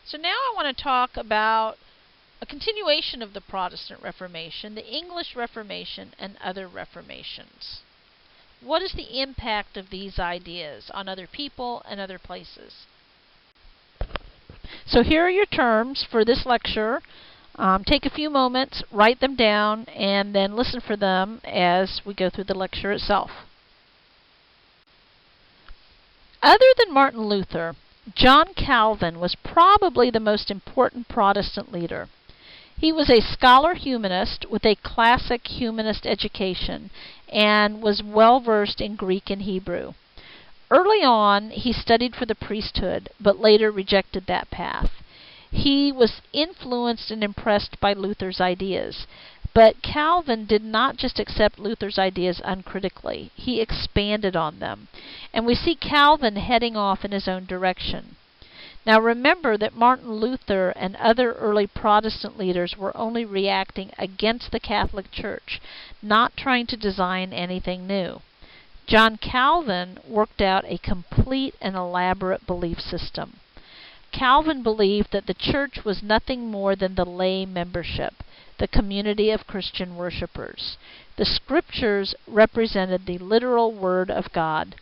So now I want to talk about a continuation of the Protestant Reformation, the English Reformation, and other reformations. What is the impact of these ideas on other people and other places? So here are your terms for this lecture. Take a few moments, write them down, and then listen for them as we go through the lecture itself. Other than Martin Luther, John Calvin was probably the most important Protestant leader. He was a scholar humanist with a classic humanist education and was well versed in Greek and Hebrew. Early on, he studied for the priesthood, but later rejected that path. He was influenced and impressed by Luther's ideas, but Calvin did not just accept Luther's ideas uncritically. He expanded on them, and we see Calvin heading off in his own direction. Now remember that Martin Luther and other early Protestant leaders were only reacting against the Catholic Church, not trying to design anything new. John Calvin worked out a complete and elaborate belief system. Calvin believed that the church was nothing more than the lay membership, the community of Christian worshipers. The scriptures represented the literal word of God.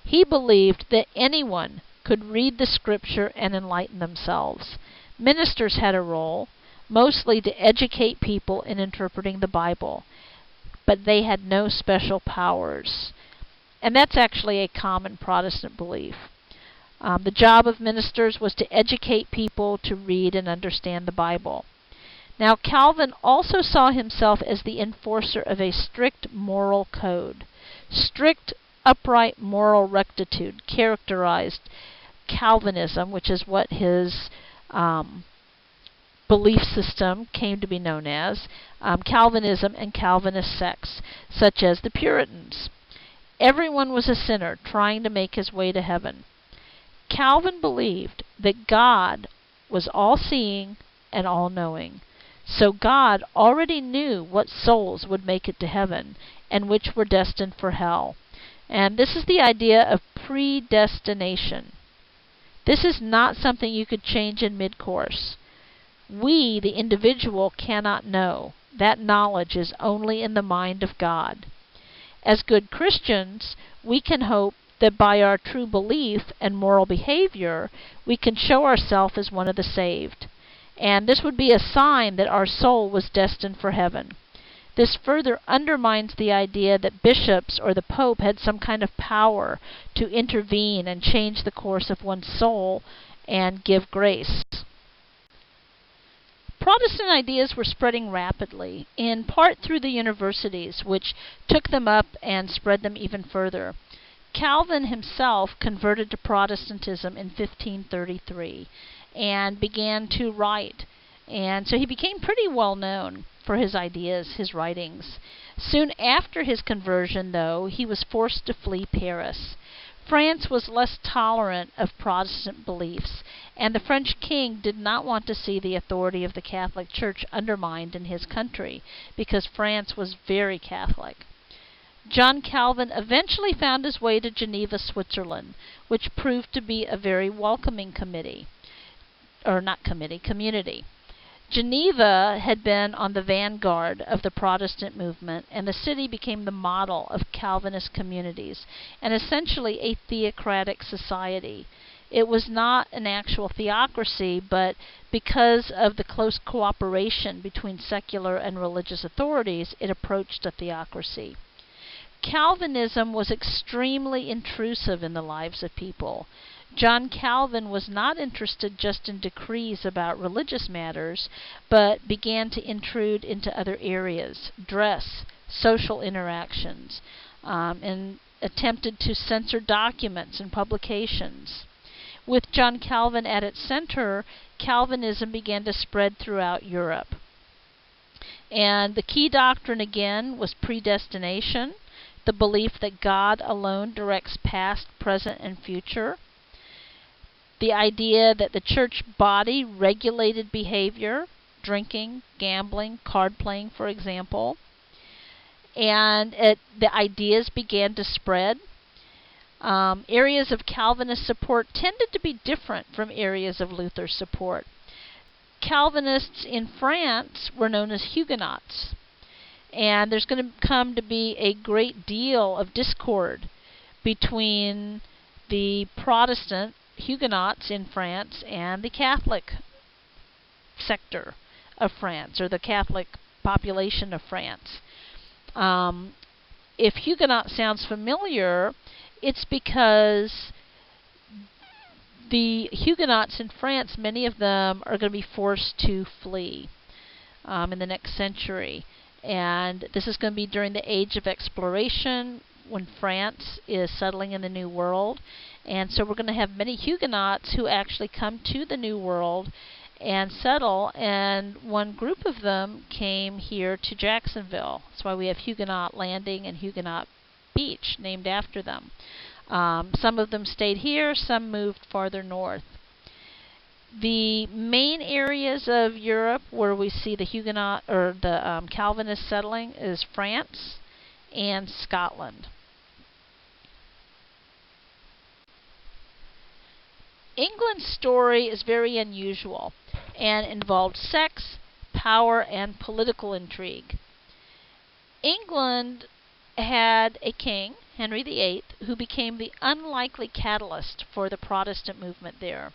He believed that anyone could read the scripture and enlighten themselves. Ministers had a role, mostly to educate people in interpreting the Bible, but they had no special powers. And that's actually a common Protestant belief. The job of ministers was to educate people to read and understand the Bible. Now, Calvin also saw himself as the enforcer of a strict moral code. Strict, upright moral rectitude characterized Calvinism, which is what his belief system came to be known as, Calvinism and Calvinist sects, such as the Puritans. Everyone was a sinner trying to make his way to heaven. Calvin believed that God was all-seeing and all-knowing. So God already knew what souls would make it to heaven and which were destined for hell. And this is the idea of predestination. This is not something you could change in mid-course. We, the individual, cannot know. That knowledge is only in the mind of God. As good Christians, we can hope that by our true belief and moral behavior, we can show ourselves as one of the saved. And this would be a sign that our soul was destined for heaven. This further undermines the idea that bishops or the Pope had some kind of power to intervene and change the course of one's soul and give grace. Protestant ideas were spreading rapidly, in part through the universities, which took them up and spread them even further. Calvin himself converted to Protestantism in 1533 and began to write. And so he became pretty well known for his ideas, his writings. Soon after his conversion, though, he was forced to flee Paris. France was less tolerant of Protestant beliefs, and the French king did not want to see the authority of the Catholic Church undermined in his country, because France was very Catholic. John Calvin eventually found his way to Geneva, Switzerland, which proved to be a very welcoming community. Geneva had been on the vanguard of the Protestant movement, and the city became the model of Calvinist communities, and essentially a theocratic society. It was not an actual theocracy, but because of the close cooperation between secular and religious authorities, it approached a theocracy. Calvinism was extremely intrusive in the lives of people. John Calvin was not interested just in decrees about religious matters, but began to intrude into other areas, dress, social interactions, and attempted to censor documents and publications. With John Calvin at its center, Calvinism began to spread throughout Europe. And the key doctrine again was predestination, the belief that God alone directs past, present, and future. The idea that the church body regulated behavior, drinking, gambling, card playing, for example. And the ideas began to spread. Areas of Calvinist support tended to be different from areas of Luther's support. Calvinists in France were known as Huguenots, and there's going to come to be a great deal of discord between the Protestant Huguenots in France and the Catholic sector of France, or the Catholic population of France. If Huguenot sounds familiar, it's because the Huguenots in France, many of them are going to be forced to flee in the next century. And this is going to be during the Age of Exploration, when France is settling in the New World. And so we're going to have many Huguenots who actually come to the New World and settle, and one group of them came here to Jacksonville. That's why we have Huguenot Landing and Huguenot Beach named after them. Some of them stayed here, some moved farther north. The main areas of Europe where we see the Huguenot or the Calvinist settling is France and Scotland. England's story is very unusual and involved sex, power, and political intrigue. England had a king, Henry VIII, who became the unlikely catalyst for the Protestant movement there.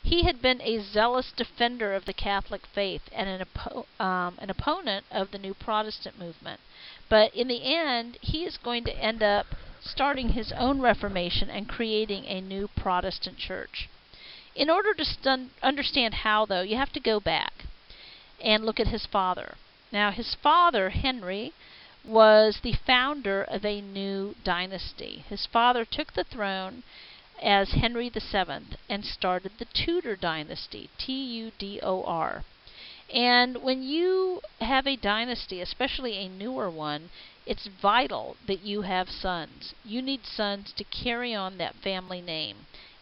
He had been a zealous defender of the Catholic faith and an opponent of the new Protestant movement. But in the end, he is going to end up starting his own Reformation and creating a new Protestant church. In order to understand how, though, you have to go back and look at his father. Now, his father, Henry, was the founder of a new dynasty. His father took the throne as Henry VII and started the Tudor dynasty, Tudor. And when you have a dynasty, especially a newer one, it's vital that you have sons. You need sons to carry on that family name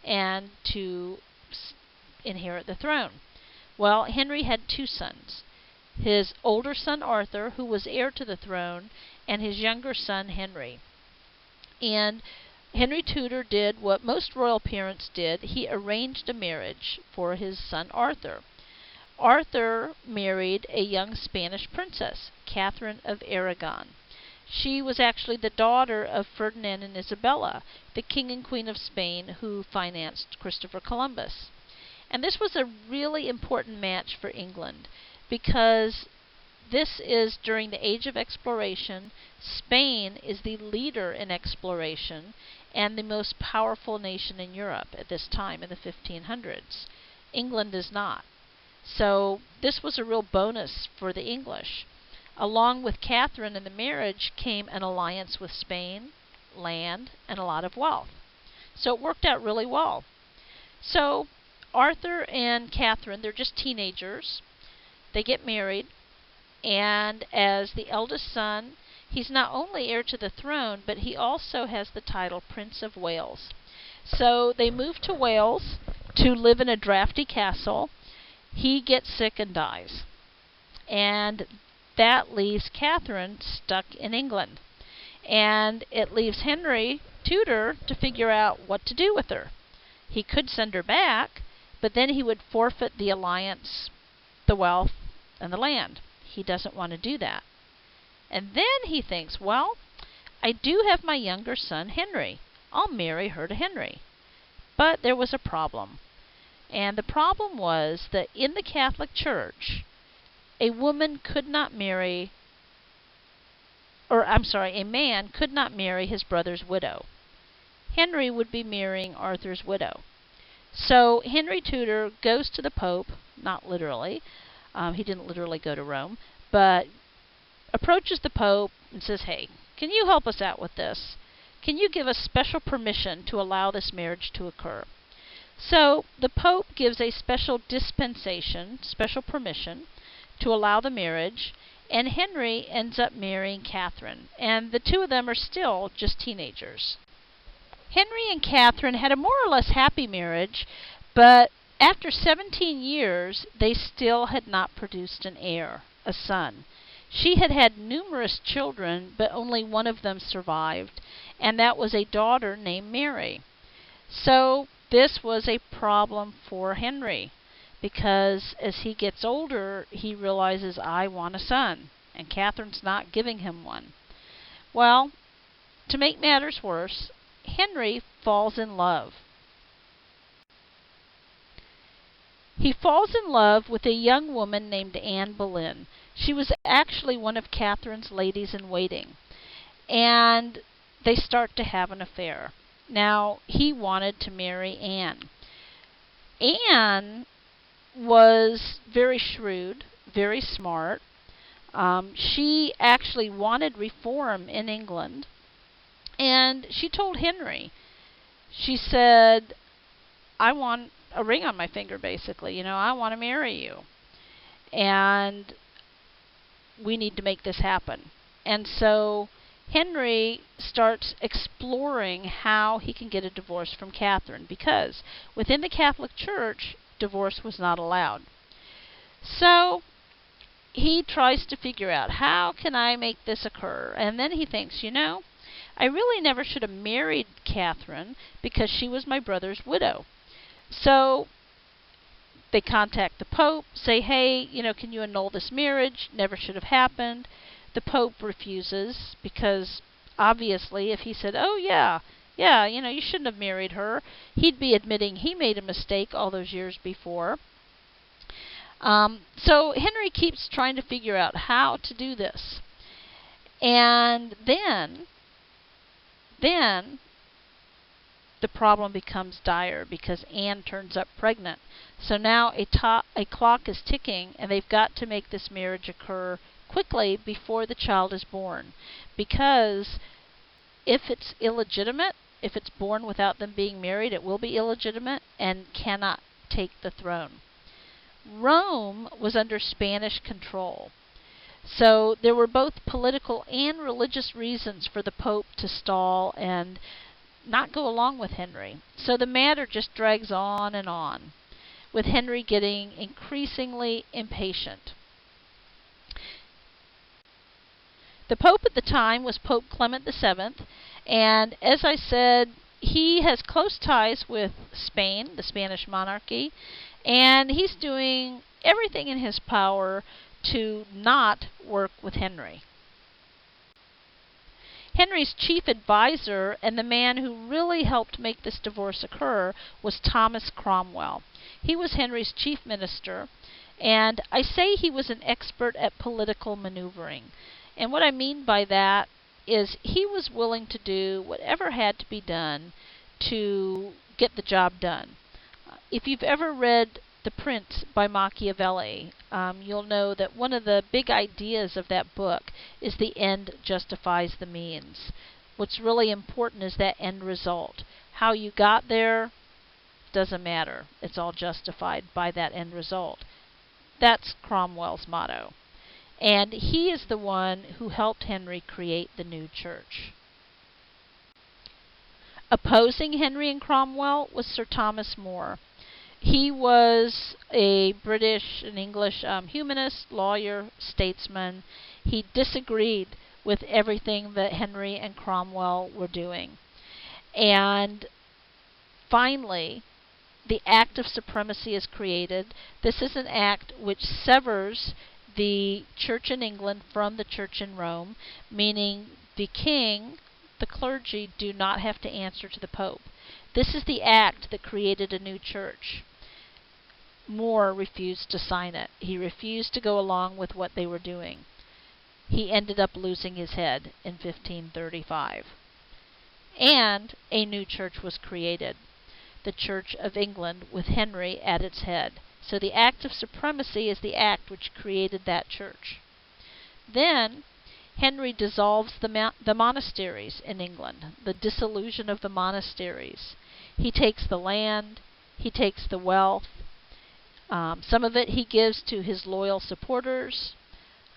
and to inherit the throne. Well, Henry had two sons. His older son Arthur, who was heir to the throne, and his younger son Henry. And Henry Tudor did what most royal parents did. He arranged a marriage for his son Arthur. Arthur married a young Spanish princess, Catherine of Aragon. She was actually the daughter of Ferdinand and Isabella, the king and queen of Spain who financed Christopher Columbus. And this was a really important match for England, because this is during the Age of Exploration. Spain is the leader in exploration and the most powerful nation in Europe at this time in the 1500s. England is not. So this was a real bonus for the English. Along with Catherine and the marriage came an alliance with Spain, land, and a lot of wealth. So it worked out really well. So Arthur and Catherine, they're just teenagers. They get married, and as the eldest son, he's not only heir to the throne, but he also has the title Prince of Wales. So they move to Wales to live in a drafty castle. He gets sick and dies. And that leaves Catherine stuck in England. And it leaves Henry Tudor to figure out what to do with her. He could send her back, but then he would forfeit the alliance, the wealth, and the land. He doesn't want to do that. And then he thinks, well, I do have my younger son, Henry. I'll marry her to Henry. But there was a problem. And the problem was that in the Catholic Church, a man could not marry his brother's widow. Henry would be marrying Arthur's widow. So Henry Tudor goes to the Pope, not literally, he didn't literally go to Rome, but approaches the Pope and says, hey, can you help us out with this? Can you give us special permission to allow this marriage to occur? So the Pope gives a special dispensation, special permission, to allow the marriage, and Henry ends up marrying Catherine, and the two of them are still just teenagers. Henry and Catherine had a more or less happy marriage, but after 17 years, they still had not produced an heir, a son. She had had numerous children, but only one of them survived, and that was a daughter named Mary. So this was a problem for Henry, because as he gets older, he realizes, I want a son, and Catherine's not giving him one. Well, to make matters worse, Henry falls in love. He falls in love with a young woman named Anne Boleyn. She was actually one of Catherine's ladies-in-waiting, and they start to have an affair. Now, he wanted to marry Anne. Anne was very shrewd, very smart. She actually wanted reform in England, and she told Henry, she said, I want a ring on my finger, basically. I want to marry you. And we need to make this happen. And so Henry starts exploring how he can get a divorce from Catherine, because within the Catholic Church, divorce was not allowed. So he tries to figure out, how can I make this occur? And then he thinks, I really never should have married Catherine, because she was my brother's widow. So they contact the Pope, say, hey, can you annul this marriage? Never should have happened. The Pope refuses, because obviously if he said, oh yeah, you shouldn't have married her, he'd be admitting he made a mistake all those years before. So Henry keeps trying to figure out how to do this. And then the problem becomes dire, because Anne turns up pregnant. So now a clock is ticking, and they've got to make this marriage occur quickly before the child is born. Because if it's illegitimate, if it's born without them being married, it will be illegitimate and cannot take the throne. Rome was under Spanish control. So there were both political and religious reasons for the Pope to stall and not go along with Henry. So the matter just drags on, with Henry getting increasingly impatient. The Pope at the time was Pope Clement VII, and as I said, he has close ties with Spain, the Spanish monarchy, and he's doing everything in his power to not work with Henry. Henry's chief advisor, and the man who really helped make this divorce occur, was Thomas Cromwell. He was Henry's chief minister, and I say he was an expert at political maneuvering. And what I mean by that is he was willing to do whatever had to be done to get the job done. If you've ever read The Prince by Machiavelli, you'll know that one of the big ideas of that book is the end justifies the means. What's really important is that end result. How you got there doesn't matter. It's all justified by that end result. That's Cromwell's motto. And he is the one who helped Henry create the new church. Opposing Henry and Cromwell was Sir Thomas More. He was a British and English humanist, lawyer, statesman. He disagreed with everything that Henry and Cromwell were doing. And finally, the Act of Supremacy is created. This is an act which severs the church in England from the church in Rome, meaning the king, the clergy, do not have to answer to the Pope. This is the act that created a new church. More refused to sign it. He refused to go along with what they were doing. He ended up losing his head in 1535. And a new church was created, the Church of England, with Henry at its head. So the Act of Supremacy is the act which created that church. Then Henry dissolves the monasteries in England, the dissolution of the monasteries. He takes the land, he takes the wealth. Some of it he gives to his loyal supporters.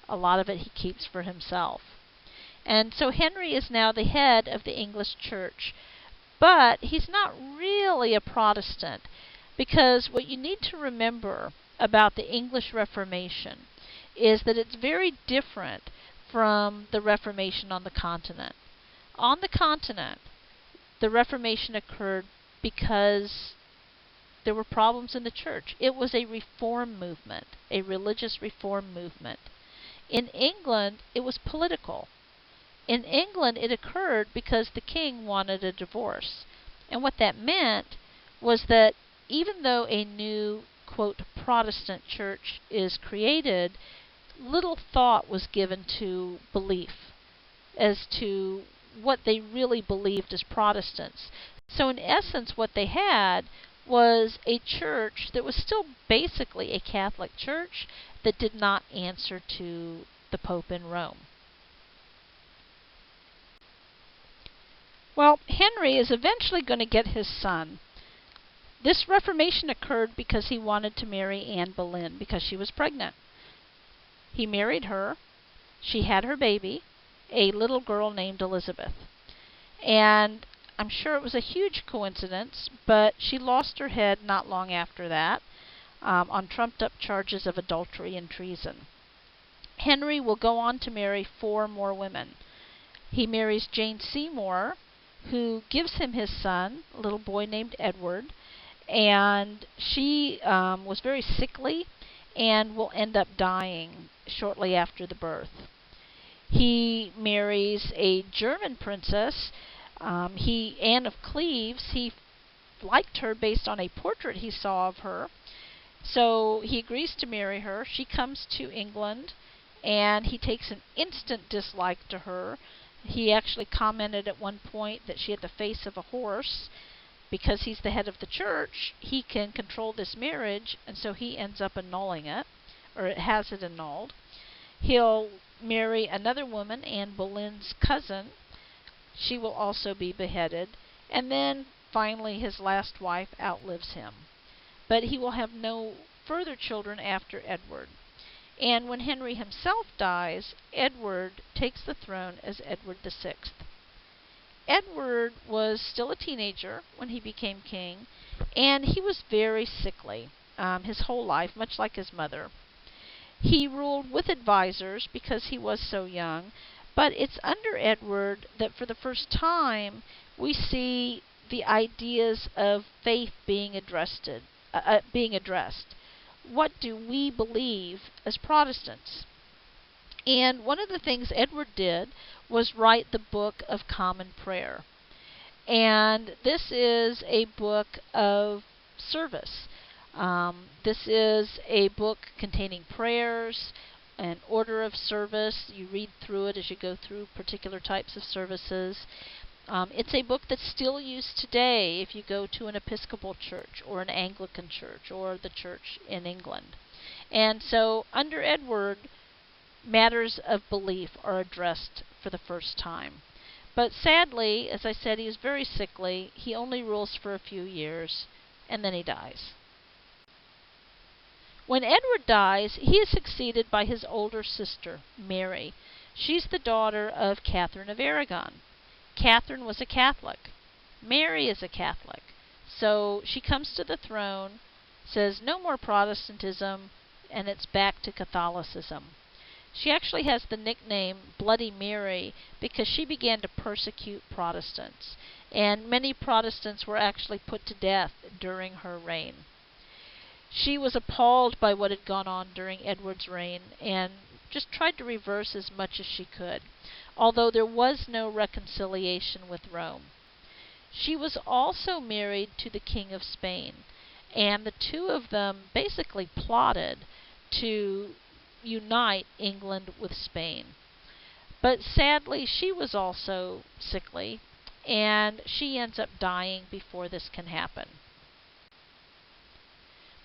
A lot of it he keeps for himself. And so Henry is now the head of the English church. But he's not really a Protestant, because what you need to remember about the English Reformation is that it's very different from the Reformation on the continent. On the continent, the Reformation occurred because there were problems in the church. It was a reform movement, a religious reform movement. In England, it was political. In England, it occurred because the king wanted a divorce. And what that meant was that even though a new, quote, Protestant church is created, little thought was given to belief as to what they really believed as Protestants. So, in essence, what they had was a church that was still basically a Catholic church that did not answer to the Pope in Rome. Well, Henry is eventually going to get his son. This Reformation occurred because he wanted to marry Anne Boleyn because she was pregnant. He married her. She had her baby, a little girl named Elizabeth. And I'm sure it was a huge coincidence, but she lost her head not long after that on trumped-up charges of adultery and treason. Henry will go on to marry 4 more women. He marries Jane Seymour, who gives him his son, a little boy named Edward, and she was very sickly and will end up dying shortly after the birth. He marries a German princess, Anne of Cleves. He liked her based on a portrait he saw of her, so he agrees to marry her. She comes to England, and he takes an instant dislike to her. He actually commented at one point that she had the face of a horse. Because he's the head of the church, he can control this marriage, and so he ends up annulling it, or has it annulled. He'll marry another woman, Anne Boleyn's cousin. She will also be beheaded. And then, finally, his last wife outlives him. But he will have no further children after Edward. And when Henry himself dies, Edward takes the throne as Edward VI. Edward was still a teenager when he became king, and he was very sickly his whole life, much like his mother. He ruled with advisors because he was so young, but it's under Edward that for the first time we see the ideas of faith being addressed. What do we believe as Protestants? And one of the things Edward did was write the Book of Common Prayer. And this is a book of service. This is a book containing prayers, an order of service. You read through it as you go through particular types of services. It's a book that's still used today if you go to an Episcopal church or an Anglican church or the church in England. And so under Edward, matters of belief are addressed for the first time. But sadly, as I said, he is very sickly. He only rules for a few years, and then he dies. When Edward dies, he is succeeded by his older sister, Mary. She's the daughter of Catherine of Aragon. Catherine was a Catholic. Mary is a Catholic. So she comes to the throne, says no more Protestantism, and it's back to Catholicism. She actually has the nickname Bloody Mary because she began to persecute Protestants, and many Protestants were actually put to death during her reign. She was appalled by what had gone on during Edward's reign and just tried to reverse as much as she could, although there was no reconciliation with Rome. She was also married to the King of Spain, and the two of them basically plotted to unite England with Spain. But sadly, she was also sickly, and she ends up dying before this can happen.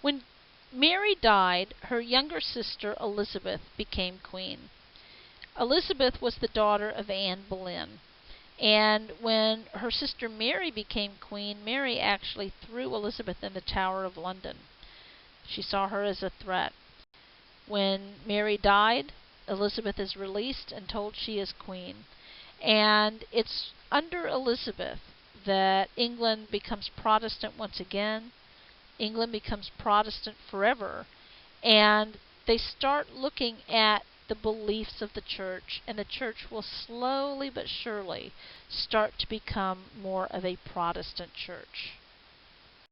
When Mary died, her younger sister Elizabeth became queen. Elizabeth was the daughter of Anne Boleyn, and when her sister Mary became queen, Mary actually threw Elizabeth in the Tower of London. She saw her as a threat. When Mary died, Elizabeth is released and told she is queen. And it's under Elizabeth that England becomes Protestant once again. England becomes Protestant forever. And they start looking at the beliefs of the church, and the church will slowly but surely start to become more of a Protestant church.